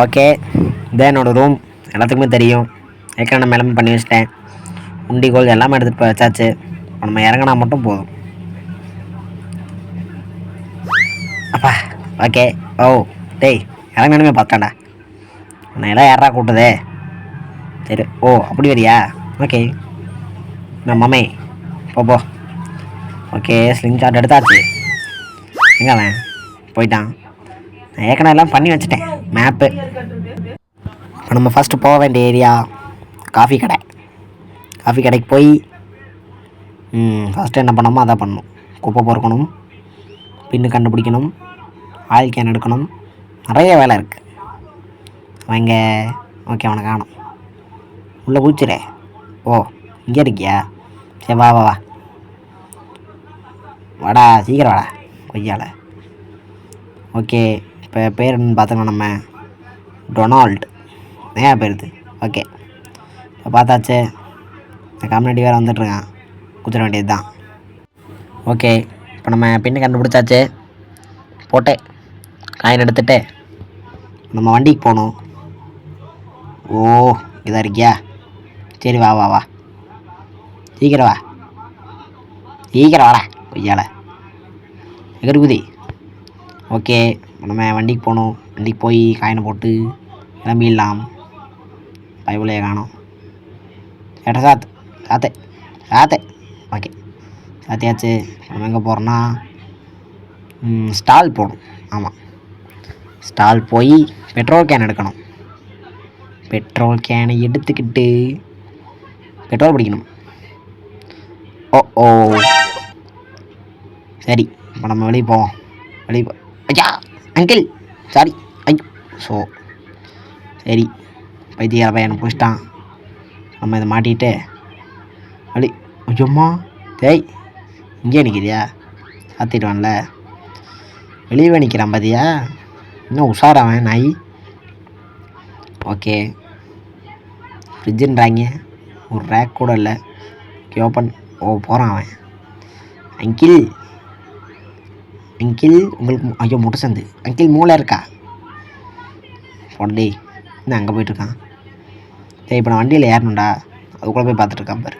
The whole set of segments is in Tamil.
ஓகே. இதான் என்னோடய ரூம். எல்லாத்துக்குமே தெரியும். ஏற்கனவே நான் எல்லாமே பண்ணி வச்சிட்டேன். உண்டிகோல் எல்லாமே எடுத்துகிட்டு வச்சாச்சு. நம்ம இறங்கினா மட்டும் போதும். அப்பா ஓகே. ஓ டேய், இறங்கணுமே பார்த்தாண்டா. நான் எல்லாம் யாரா கூட்டுதே. சரி. ஓ அப்படி வரியா? ஓகே. நான் மம்மே போ. ஓகே, ஸ்லிங் ஷாட் எடுத்தாச்சு. எங்கே அவன் போயிட்டான்? நான் ஏற்கனவே எல்லாம் பண்ணி வச்சுட்டேன் மேப்பு. இப்போ நம்ம ஃபஸ்ட்டு போக வேண்டிய ஏரியா காஃபி கடை. காஃபி கடைக்கு போய் ஃபஸ்ட்டு என்ன பண்ணணுமோ அதை பண்ணணும். குப்பை பொறுக்கணும், பின்னு கண்டுபிடிக்கணும், ஆயில் கேன் எடுக்கணும். நிறைய வேலை இருக்குது. அவங்க ஓகே, அவனை காணும். உள்ளே பூச்சிரே. ஓ இங்கே இருக்கியா? சரி வா வா வா வாடா, சீக்கிரம் வாடா கொய்யால. ஓகே, இப்போ பேர் என்னன்னு பார்த்தோன்னா நம்ம டொனால்டு. ஏன் பேருது? ஓகே, இப்போ பார்த்தாச்சு. இந்த கம்யூனிட்டி வேறு வந்துட்டுருக்கான். குதிர வேண்டியது தான். ஓகே, இப்போ நம்ம பின்னு கண்டுபிடிச்சாச்சு. போட்டே காயின் எடுத்துகிட்டு நம்ம வண்டிக்கு போகணும். ஓ இதாக இருக்கியா? சரி வா வா வா, சீக்கிரம் வா, சீக்கிரம் வாடா கொய்யால எகிருக்குதி. ஓகே, நம்ம வண்டிக்கு போகணும். வண்டிக்கு போய் காயினை போட்டு கிளம்பிடலாம். பைபிளையே காணும். ஏட்டா சாத்து. ஓகே, சாத்தியாச்சு. நம்ம எங்கே போகிறோன்னா ஸ்டால் போகணும். ஆமாம், ஸ்டால் போய் பெட்ரோல் கேன் எடுக்கணும். பெட்ரோல் கேனை எடுத்துக்கிட்டு பெட்ரோல் பிடிக்கணும். ஓ சரி, இப்போ நம்ம வெளியே போவோம். ஐயா அங்கிள் சாரி. ஐயோ ஸோ சரி, பைத்தியார பையனை பிடிச்சிட்டான். நம்ம இதை மாட்டிகிட்டு வழி. ஐயோம்மா தேய், இங்கே நிற்கிறியா? சாத்திடுவான்ல, வெளியே நிற்கிறான் பார்த்தியா? இன்னும் உஷாராவன் நாய். ஓகே, ஃப்ரிட்ஜுன்றாங்க, ஒரு ரேக் கூட இல்லை. ஓப்பன். போகிறான் அவன். அங்கிள் உங்களுக்கு ஐயோ முட்டை சந்து. அங்கிள் மூளை இருக்கா? போடே, இன்னும் அங்கே போயிட்டுருக்கான். டேய், இப்போ நான் வண்டியில் ஏறணும்டா. அதுக்குள்ளே போய் பார்த்துட்ருக்கான் பாரு.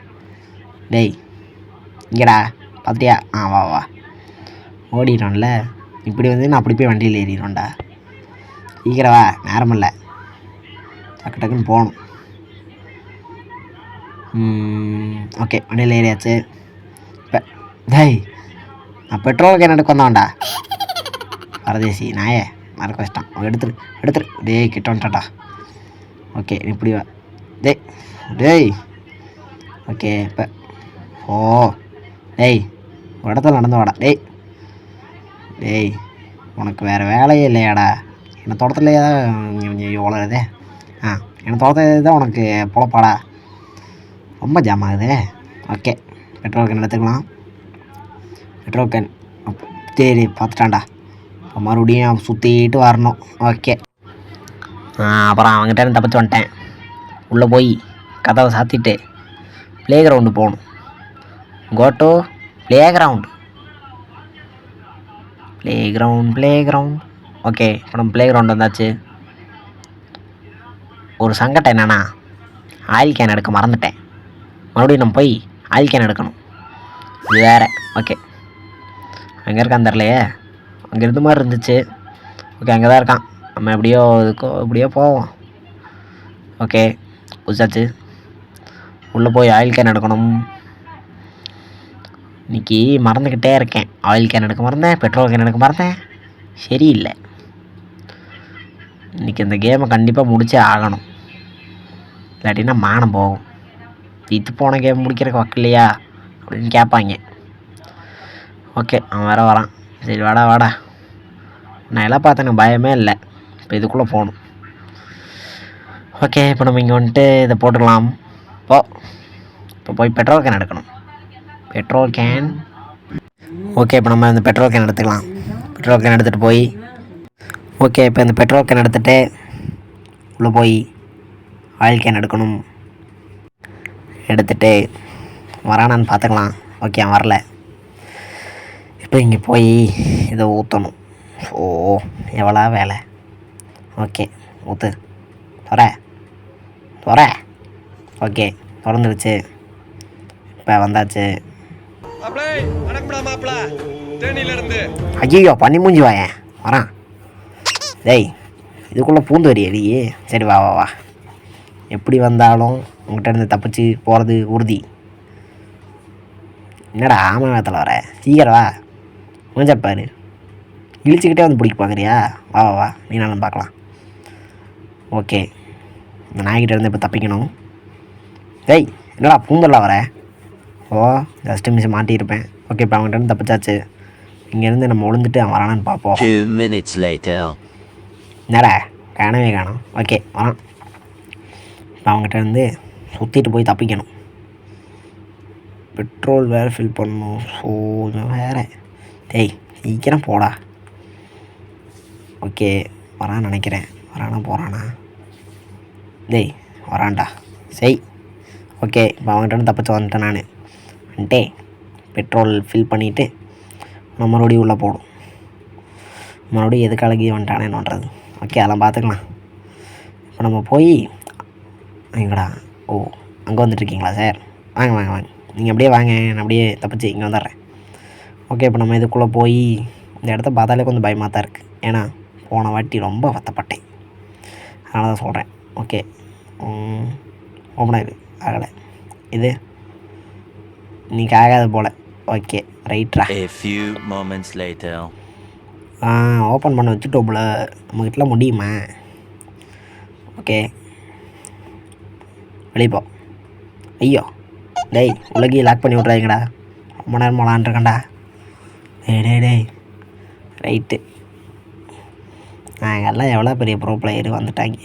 டேய் இங்கேடா, பார்த்துட்டியா? வா வா, ஓடிடும்ல. இப்படி வந்து நான் அப்படி போய் வண்டியில் ஏறிடுவேன்டா. சீக்கிரம் வா, நேரம் இல்லை, டக்கு டக்குன்னு போகணும். ஓகே, வண்டியில் ஏறியாச்சு. இப்போ டேய், நான் பெட்ரோல் கேன் எடுக்க வந்தான்டா. பரதேசி நாயே, மறக்க வச்சிட்டான். எடுத்துரு. டேய் கிட்ட வந்துட்டான்டா. ஓகே, இப்படி வா. டேய் ஓகே. இப்போ டேய் ஒரு இடத்துல நடந்து வாடா. டேய் உனக்கு வேறு வேலையே இல்லையாடா? என்னை தோட்டத்துலேயே தான் எவ்வளோதே. என்னை தோட்டத்தில் தான் உனக்கு பொழப்பாடா? ரொம்ப ஜாம் ஆகுது. ஓகே, பெட்ரோல் கேன் எடுத்துக்கலாம். பெட்ரோல் கேன் சரி பார்த்துட்டான்டா. இப்போ மறுபடியும் சுற்றிட்டு வரணும். ஓகே, அப்புறம் அவங்ககிட்ட தப்பிச்சு வந்துட்டேன். உள்ளே போய் கதவை சாத்திட்டு ப்ளே கிரவுண்டு போகணும். Go to play ground. Okay, இப்போ நம்ம ப்ளே கிரவுண்ட் வந்தாச்சு. ஒரு சங்கடம் என்னென்னா, ஆயில் கேன் எடுக்க மறந்துட்டேன். மறுபடியும் நம்ம போய் ஆயில் கேன் எடுக்கணும். இது வேறு. ஓகே, அங்கே இருக்கான் தெரிலையே. அங்கே இருந்த மாதிரி இருந்துச்சு. ஓகே, அங்கே தான் இருக்கான். நம்ம எப்படியோ போவோம். ஓகே, குதிச்சாச்சு. உள்ளே போய் ஆயில் கேன் எடுக்கணும். இன்றைக்கி மறந்துக்கிட்டே இருக்கேன். ஆயில் கேன் எடுக்க மறந்தேன், பெட்ரோல் கேன் எடுக்க மறந்தேன். சரியில்லை. இன்றைக்கி இந்த கேமை கண்டிப்பாக முடிச்சே ஆகணும், இல்லாட்டின்னா மானம் போகும். இது போன கேம் முடிக்கிறதுக்கு வக்கில்லையா அப்படின்னு கேட்பாங்க. ஓகே, அவன் வேறு வரான். சரி வாடா. நான் எல்லாம் பார்த்தேன், எனக்கு பயமே இல்லை. இப்போ இதுக்குள்ளே போகணும். ஓகே, இப்போ நம்ம இங்கே வந்துட்டு இதை போட்டுக்கலாம். இப்போ போய் பெட்ரோல் கேன் எடுக்கணும். Petrol can. ஓகே, இப்போ நம்ம இந்த பெட்ரோல் கேன் எடுத்துக்கலாம். பெட்ரோல் கேன் எடுத்துகிட்டு போய் ஓகே, இப்போ இந்த பெட்ரோல் கேன் எடுத்துகிட்டு உள்ளே போய் ஆயில் கேன் எடுக்கணும். எடுத்துகிட்டு வரானான்னு பார்த்துக்கலாம். ஓகே, அவன் வரல. இப்போ இங்கே போய் இதை ஊற்றணும். எவ்வளோ வேலை. ஓகே, ஊற்று. துற. ஓகே, திறந்துருச்சு. இப்போ வந்தாச்சு. ஐயோ, பண்ணி மூஞ்சி வாயேன் வரான். டேய், இதுக்குள்ளே பூந்து வரியடி. சரி, வா வா வா. எப்படி வந்தாலும் உங்கள்கிட்ட இருந்து தப்பிச்சு போகிறது உறுதி. என்னடா ஆமை வேகத்தில் வர? சீக்கிரம் வா. மூஞ்சப்பாரு இழிச்சிக்கிட்டே வந்து பிடிக்க பார்க்குறியா? வா வா வா, நீ நானும் பார்க்கலாம். ஓகே, இந்த நாய்கிட்ட இருந்து இப்போ தப்பிக்கணும். டேய், என்னடா பூந்தெல்லாம் வர? ஓ, ஜஸ்ட்டு மிஸ் மாட்டியிருப்பேன். ஓகே, இப்போ அவங்ககிட்ட இருந்து தப்பிச்சாச்சு. இங்கேருந்து நம்ம விழுந்துட்டு அவன் வரானான்னு பார்ப்போம். 2 minutes later. என்னடா காணவே காணும். ஓகே, வரான். இப்போ அவங்ககிட்ட இருந்து சுற்றிட்டு போய் தப்பிக்கணும். பெட்ரோல் வேறு ஃபில் பண்ணணும். ஸோ வேறு. டேய், சீக்கிரம் போடா. ஓகே, வரான்னு நினைக்கிறேன். வரானா போகிறானா? டேய், வரான்டா. சரி, ஓகே, இப்போ அவங்ககிட்ட தப்பிச்சு வந்துட்டேன். நான் வந்துட்டே பெட்ரோல் ஃபில் பண்ணிவிட்டு நம்ம மறுபடியும் உள்ளே போடும். மறுபடியும் எதுக்கு அழகி வந்துட்டானேன்னு பண்ணுறது. ஓகே, அதெல்லாம் பார்த்துக்கலாம். இப்போ நம்ம போய் எங்கடா? ஓ, அங்கே வந்துட்டுருக்கீங்களா சார்? வாங்க வாங்க வாங்க, நீங்கள் அப்படியே வாங்க, நான் அப்படியே தப்பிச்சு இங்கே வந்துடுறேன். ஓகே, இப்போ நம்ம இதுக்குள்ளே போய் இந்த இடத்த பார்த்தாலே கொஞ்சம் பயமாக தான் இருக்குது. ஏன்னா போன வாட்டி ரொம்ப வருத்தப்பட்டேன், அதனால தான் சொல்கிறேன். ஓகே, ஓப்பனாக ஆகலை. இது இன்னைக்கு ஆகாது போல். ஓகே, ரைட்ரா. A few moments later. Open பண்ண வச்சுட்டோம்ல, நம்மக்கிட்ட முடியுமா? ஓகே, வெளியே போ. ஐயோ, டேய், உலகையை லாக் பண்ணி விட்றாங்கடா. ரொம்ப நேரம் விளாண்டுருக்கேன்டா. டேய் ரைட்டு. நாங்கெல்லாம் எவ்வளோ பெரிய ப்ரோ பிளேயரு வந்துட்டாங்க.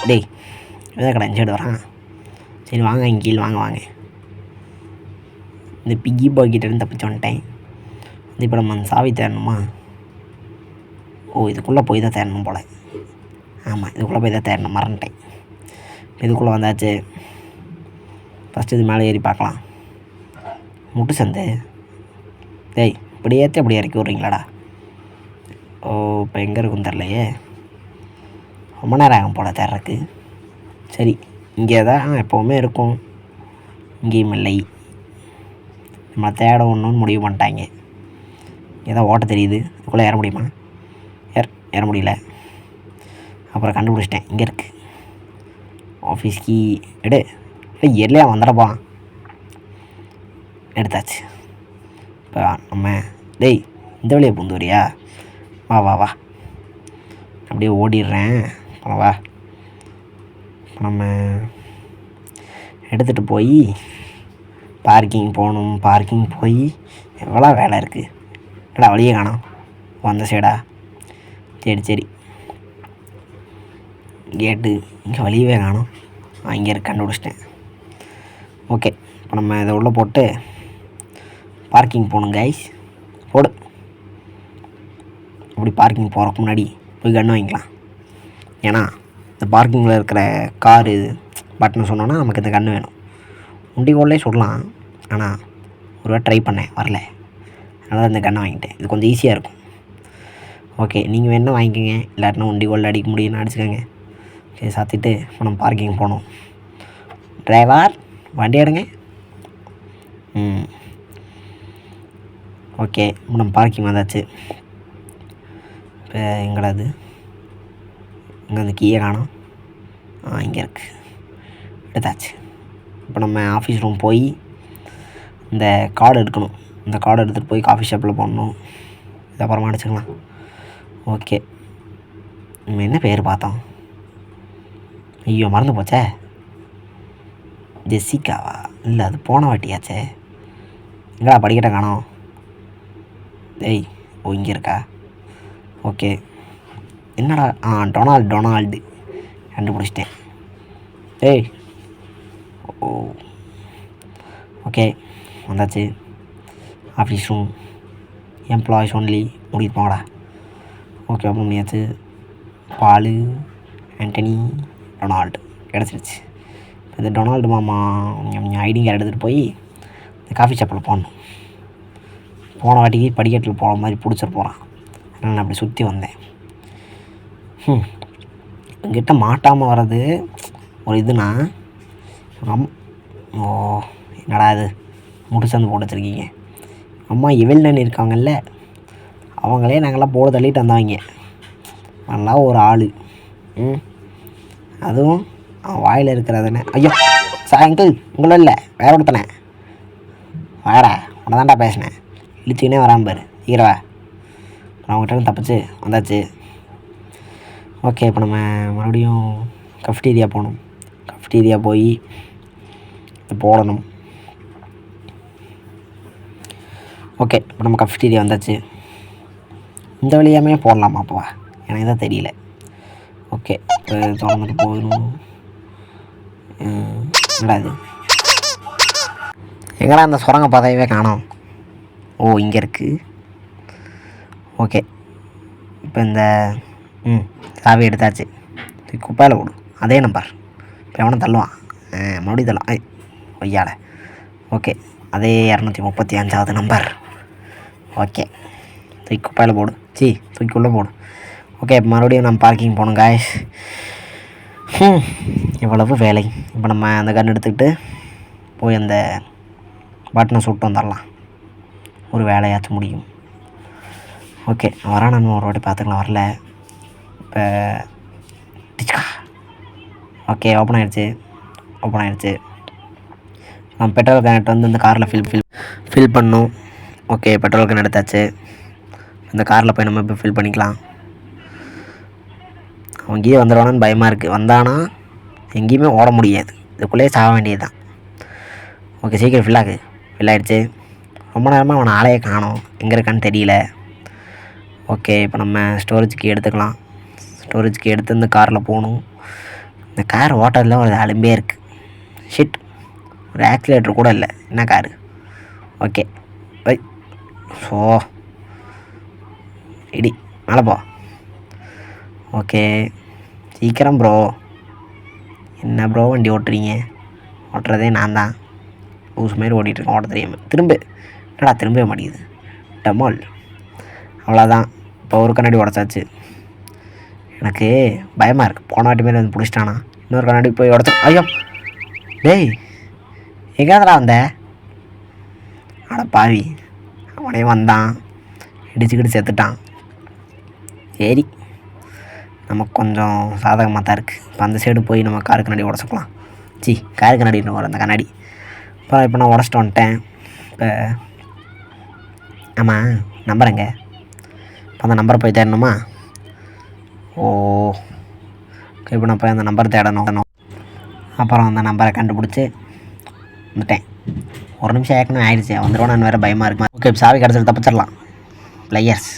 டேய், இதான் கடை சைடு வரான். சரி வாங்க, இங்கே கீழே வாங்க வாங்க. இந்த பிக்கி பாக்கெட்டிருந்து தப்பிச்சு வந்துட்டேன். இப்போ நம்ம அந்த சாவி தேடணுமா? ஓ, இதுக்குள்ளே போய் தான் தேடணும் போல். ஆமாம், இதுக்குள்ளே போய் தான் தேடணும், மறந்துட்டேன். இதுக்குள்ளே வந்தாச்சு. ஃபஸ்ட்டு இது மேலே ஏறி பார்க்கலாம். முட்டு சந்து. டேய், இப்படி ஏற்றி அப்படி இறக்கி விட்றீங்களாடா? ஓ, இப்போ எங்கே இருக்குன்னு தெரிலையே. ரொம்ப நேரம் ஆகும் போல் தேடுறதுக்கு. சரி, இங்கே தான் எப்போவுமே இருக்கும். இங்கேயும் இல்லை. நம்மளை தேட ஒன்றுன்னு முடிவு பண்ணிட்டாங்க. ஏதோ ஓட்ட தெரியுது. இதுக்குள்ளே ஏற முடியுமா? ஏற முடியல. அப்புறம் கண்டுபிடிச்சிட்டேன், இங்கே இருக்குது. ஆஃபீஸ் கீ எடு. இல்லை, எல்லையா வந்துடப்பா. எடுத்தாச்சு. இப்போ நம்ம டேய், இந்த வழியை பூந்து வரியா? வா வா வா, அப்படியே ஓடிடுறேன். வா, நம்ம எடுத்துகிட்டு போய் பார்க்கிங் போகணும். பார்க்கிங் போய் எவ்வளோ வேலை இருக்குது. என்னடா வழியே காணோம். அந்த சைடா? சரி, கேட்டு இங்கே வழியவே காணோம். இங்கே இருக்க கண்டுபிடிச்சிட்டேன். ஓகே, இப்போ நம்ம இதை உள்ளே போட்டு பார்க்கிங் போகணும் கைஸ். போடு. அப்படி பார்க்கிங் போகிறக்கு முன்னாடி போய் கன்று வாங்கிக்கலாம். ஏன்னா இந்த பார்க்கிங்கில் இருக்கிற காரு பட்டனை சொன்னோன்னா நமக்கு இந்த கன்று வேணும். உண்டிகோல்லே சொல்லலாம், ஆனால் ஒரு வாட்டி ட்ரை பண்ணேன், வரல. அதனால் இந்த கன்னை வாங்கிட்டேன். இது கொஞ்சம் ஈஸியாக இருக்கும். ஓகே, நீங்கள் வேணால் வாங்கிக்கோங்க, இல்லாட்டினா உண்டிகோலில் அடிக்க முடியும்னு அடிச்சுக்கோங்க. ஓகே, சாத்திட்டு இப்போ நம்ம பார்க்கிங் போகணும். டிரைவர், வண்டி எடுங்க. ஓகே, இப்போ நம்ம பார்க்கிங் வந்தாச்சு. இப்போ எங்கடாது? இங்கே அந்த கீயை காணோம். இங்கே இருக்குது, எடுத்தாச்சு. இப்போ நம்ம ஆஃபீஸ் ரூம் போய் இந்த கார்டு எடுக்கணும். இந்த கார்டு எடுத்துகிட்டு போய் காஃபி ஷாப்பில் போடணும். இது அப்புறமா அடிச்சுக்கலாம். ஓகே, நம்ம என்ன பேர் பார்த்தோம்? ஐயோ, மறந்து போச்சே. ஜெசிகாவா? இல்லை, அது போன வாட்டியாச்சே. எங்கடா படிக்கட்ட காணோம்? டேய், ஓ, இங்கே இருக்கா? ஓகே, என்னடா? டொனால்டு கண்டுபிடிச்சிட்டேன். டேய், ஓ, ஓகே, வந்தாச்சு. ஆஃபீஸ் ரூம், எம்ப்ளாயிஸ் ஒன்லி, முடிட்டு போங்கடா. ஓகே, அப்புறம் பண்ணியாச்சு. பால், ஆண்டனி, டொனால்டு கிடச்சிருச்சு. இந்த டொனால்டு மாமா ஐடி கார்டு எடுத்துகிட்டு போய் இந்த காஃபி ஷாப்பில் போடணும். போன வாட்டிக்கு படிக்கட்டில் போகிற மாதிரி பிடிச்சிட்டு போகிறான். அதனால் நான் அப்படி சுற்றி வந்தேன். எங்கிட்ட மாட்டாமல் வர்றது ஒரு இதுனா ஓ என்னடா இது முடிச்சந்து போட்டு வச்சுருக்கீங்க. அம்மா இவள்னு இருக்காங்கல்ல, அவங்களே நாங்கள்லாம் போட தள்ளிட்டு வந்தாங்க. நல்லா ஒரு ஆள். அதுவும் அவன் வாயில் இருக்கிறதுன்னு. ஐயோ அங்கிள் உங்களும் இல்லை, வேற ஒருத்தனே வேற உன்னை தான்டா பேசினேன். இழுச்சிக்கினே வராமல் பாரு, ஈரவா. அவங்ககிட்ட தப்பிச்சு வந்தாச்சு. ஓகே, இப்போ நம்ம மறுபடியும் கஃப்டீரியா போகணும். கஃப்டீரியா போய் இது போடணும். ஓகே, இப்போ நம்ம கஃப்டீரியா வந்தாச்சு. இந்த வழியாமே போடலாமாப்பா, எனக்கு தான் தெரியல. ஓகே, இப்போ திறந்துட்டு போயிடும். என்னடா இது, எங்கடா அந்த சுரங்க பாதையவே காணோம். ஓ இங்கே இருக்குது. ஓகே, இப்போ இந்த சாவி எடுத்தாச்சு. குப்பையில் போடு, அதே நம்பர். இப்போ எவனை தள்ளுவான், மறுபடியும் தள்ளுவான் ஒய்யால. ஓகே, அதே 235வது நம்பர். ஓகே, தூக்கி குப்பையில் போடு, தூக்கி உள்ளே போடு. ஓகே, இப்போ மறுபடியும் நம்ம பார்க்கிங் போகணும் காய்ஸ். இவ்வளவு வேலை. இப்போ நம்ம அந்த கன் எடுத்துக்கிட்டு போய் அந்த பட்டனை சுட்டு வந்துடலாம், ஒரு வேலையாச்சும் முடியும். ஓகே, வரான். நம்ம ஒரு வாட்டி பார்த்துக்கலாம். வரல. இப்போ டிச்கா. ஓகே, ஓப்பன் ஆகிடுச்சு. நம்ம பெட்ரோல் கேன் வந்து இந்த காரில் ஃபில் பண்ணணும். ஓகே, பெட்ரோல் கேன் எடுத்தாச்சு. இந்த காரில் போய் நம்ம இப்போ ஃபில் பண்ணிக்கலாம். அவங்கேயே வந்துடுவானு பயமாக இருக்குது. வந்தானா எங்கேயுமே ஓட முடியாது, இதுக்குள்ளேயே சாக வேண்டியது தான். ஓகே, சீக்கிரம் ஃபில் ஆகிடுச்சு. ரொம்ப நேரமாக அவனை ஆளையே காணோம், எங்கே இருக்கான்னு தெரியல. ஓகே, இப்போ நம்ம ஸ்டோரேஜ்க்கு எடுத்துக்கலாம். ஸ்டோரேஜ்க்கு எடுத்து இந்த காரில் போகணும். இந்த கார் ஓட்டத்தில் ஒரு அலும்பே இருக்குது. ஷிட், ஒரு ஆக்சிலேட்டர் கூட இல்லை, என்ன காரு. Okay bye. ஸோ இடி மேலே போ. ஓகே, சீக்கிரம் ப்ரோ. என்ன ப்ரோ வண்டி ஓட்டுறதே நான் தான். ஊசு மாரி ஓட்டிகிட்ருக்கேன், ஓட்ட தெரியாமல். என்னடா திரும்பவே மாட்டேங்குது. டமால். அவ்வளோதான், இப்போ ஒரு கண்ணாடி உடச்சாச்சு. எனக்கு பயமாக இருக்குது, போன வாட்டி மாரி வந்து பிடிச்சிட்டானா இன்னொரு கண்ணாடி போய் உடச்சா. ஐயோ டேய், எங்கேயாதடா வந்த? அட பாவி, அவனே வந்தான், இடிச்சுக்கிட்டு செத்துட்டான். சரி, நமக்கு கொஞ்சம் சாதகமாக தான் இருக்குது. இப்போ அந்த சைடு போய் நம்ம காரு கண்ணாடி உடச்சிக்கலாம். காரு கண்ணாடி வரும் அந்த கண்ணாடி. இப்போ நான் உடச்சிட்டு வந்துட்டேன். இப்போ ஆமாம், நம்பருங்க. இப்போ அந்த நம்பரை போய் தேடணுமா? இப்போ நான் போய் அந்த நம்பர் தேடணும். அப்புறம் அந்த நம்பரை கண்டுபிடிச்சி வந்துட்டேன். ஒரு நிமிஷம் ஏற்கனவே ஆயிடுச்சு, வந்துடுவோம். நான் வேறு பயமாக இருக்குமா. ஓகே, சாவி கிடச்சிட்டு தப்பிச்சிடலாம். பிளேயர்ஸ்.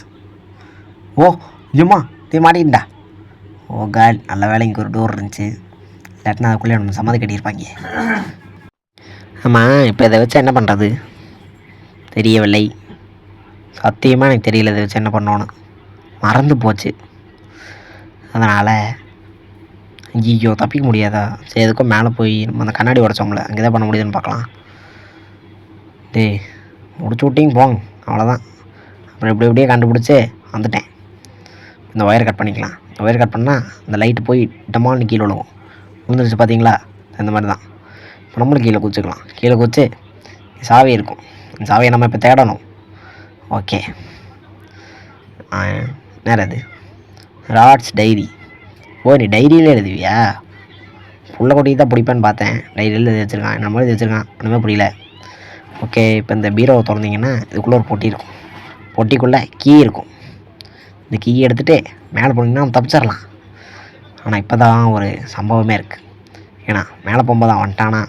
ஜும்மா நீ மாட்டிக்கிட்டா. கால், நல்ல வேலை இங்கே ஒரு டோர் இருந்துச்சு, இல்லாட்டினா அதுக்குள்ளே நம்ம சமாதி கட்டியிருப்பாங்க. ஆமாம், இப்போ இதை வச்சு என்ன பண்ணுறது தெரியவில்லை. சத்தியமாக எனக்கு தெரியல இதை வச்சு என்ன பண்ணோன்னு, மறந்து போச்சு. அதனால் ஐயோ தப்பிக்க முடியாதா? சரி, எதுக்கும் மேலே போய் நம்ம அந்த கண்ணாடி உடச்சோம்ல, அங்கே தான் பண்ண முடியுதுன்னு பார்க்கலாம். முடிச்சு விட்டிங்க போங்க, அவ்வளோதான். அப்புறம் இப்படியே கண்டுபிடிச்சி வந்துட்டேன். இந்த ஒயரை கட் பண்ணிக்கலாம். இந்த ஒயர் கட் பண்ணால் இந்த லைட்டு போய் டமால்னு கீழே விழுவும். விழுந்துருச்சு பார்த்தீங்களா? இந்த மாதிரி தான். இப்போ நம்மளும் கீழே குதிச்சுக்கலாம். கீழே குதிச்சு சாவி இருக்கும், இந்த சாவியை நம்ம இப்போ தேடணும். ஓகே, நேரம் அது ராட்ஸ் டைரி. நீ டைரியிலே எழுதுவியா? புள்ள கொட்டி தான் பிடிப்பேன்னு பார்த்தேன், டைரியில் எழுதி வச்சுருக்கான். என்ன மாதிரி வச்சுருக்கான், ஒன்றுமே புரியல. ஓகே, இப்போ இந்த பீரோவை திறந்தீங்கன்னா இதுக்குள்ளே ஒரு பொட்டி இருக்கும். பொட்டிக்குள்ளே கீ இருக்கும். இந்த கீயை எடுத்துகிட்டு மேலே போனீங்கன்னா தப்பிச்சிடலாம். ஆனால் இப்போ தான் ஒரு சம்பவமே இருக்குது. ஏன்னா மேலே போகும்போது அவன் வந்துட்டானா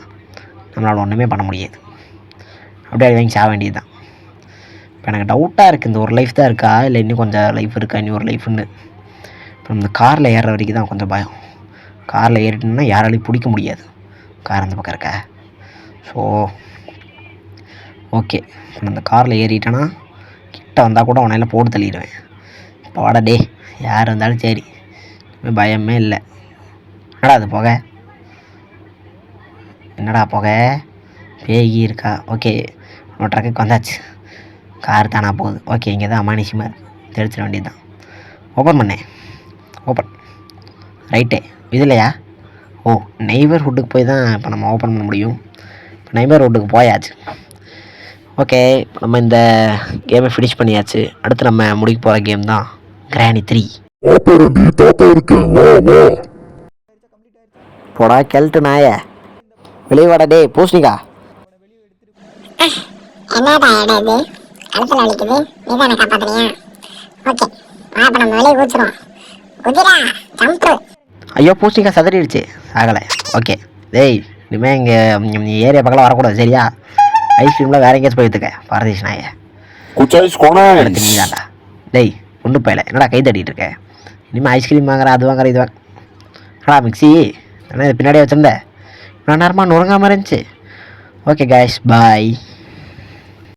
நம்மளால் ஒன்றுமே பண்ண முடியாது, அப்படியே வாங்கி சாக வேண்டியது தான். இப்போ எனக்கு டவுட்டாக இருக்குது, இந்த ஒரு லைஃப் தான் இருக்கா இல்லை இன்னும் கொஞ்சம் லைஃப் இருக்கா, இன்னும் ஒரு லைஃப்னு. இப்போ இந்த காரில் ஏறுற வரைக்கும் தான் கொஞ்சம் பயம். காரில் ஏறிட்டோம்னா யாராலையும் பிடிக்க முடியாது, கார் அந்த பக்கம் இருக்கா. ஸோ ஓகே, இப்போ இந்த காரில் ஏறிட்டேன்னா கிட்ட வந்தால் கூட உன்னையெல்லாம் போட்டு தள்ளிடுவேன். இப்போ வாடா டே, யார் இருந்தாலும் சரி, பயமே இல்லை. என்னடா அது புகை, என்னடா புகை, பேகி இருக்கா? ஓகே, நம்ம ட்ரக்குக்கு வந்தாச்சு. கார் தானா போகுது. ஓகே, இங்கே தான் அமானுஷமாக இருக்குது, தெரிச்சிட வேண்டியது தான். ஓப்பன் பண்ணேன். ஓப்பன். ரைட்டு இதுலையா? ஓ, நெய்பர்ஹுட்டுக்கு போய் தான் இப்போ நம்ம ஓப்பன் பண்ண முடியும். இப்போ நெய்பர்ஹுட்டுக்கு போயாச்சு. ஓகே, நம்ம இந்த கேமை ஃபினிஷ் பண்ணியாச்சு. அடுத்து நம்ம முடிக்க போகிற கேம் தான் கிராணி 3. போடா கெல்ட்டு நாய, வெளியே வாடா டே பூசணிக்கா. என்னடா இடம் இது? கழுத்துல வலிக்குது, நீ தானே காப்பாத்துனியா? ஓகே, வா இப்ப நம்ம வெளியே குதிச்சிரும். குதிரா, ஜம்ப். ஐயோ பூசணிக்கா சதறிடுச்சு, ஆகலை. ஓகே டேய், இனிமேல் இங்கே ஏரியா பக்கம் வரக்கூடாது சரியா? ஐஸ்கிரீமில் வேற எங்கேயாச்சும் போயிட்டுருக்க பாரதேஷ் நாய. அடுத்து நீ தாண்டா. டேய் ஒன்று போயில, என்னடா கை தட்டிகிட்டு இருக்க? இனிமேல் ஐஸ்கிரீம் வாங்குற, அது வாங்குற, இது வாங்க மிக்ஸி என்ன பின்னாடியே வச்சுருந்தேன், இவ்வளோ நேரமாக நுறங்காமல் இருந்துச்சு. ஓகே கைஸ், பாய்.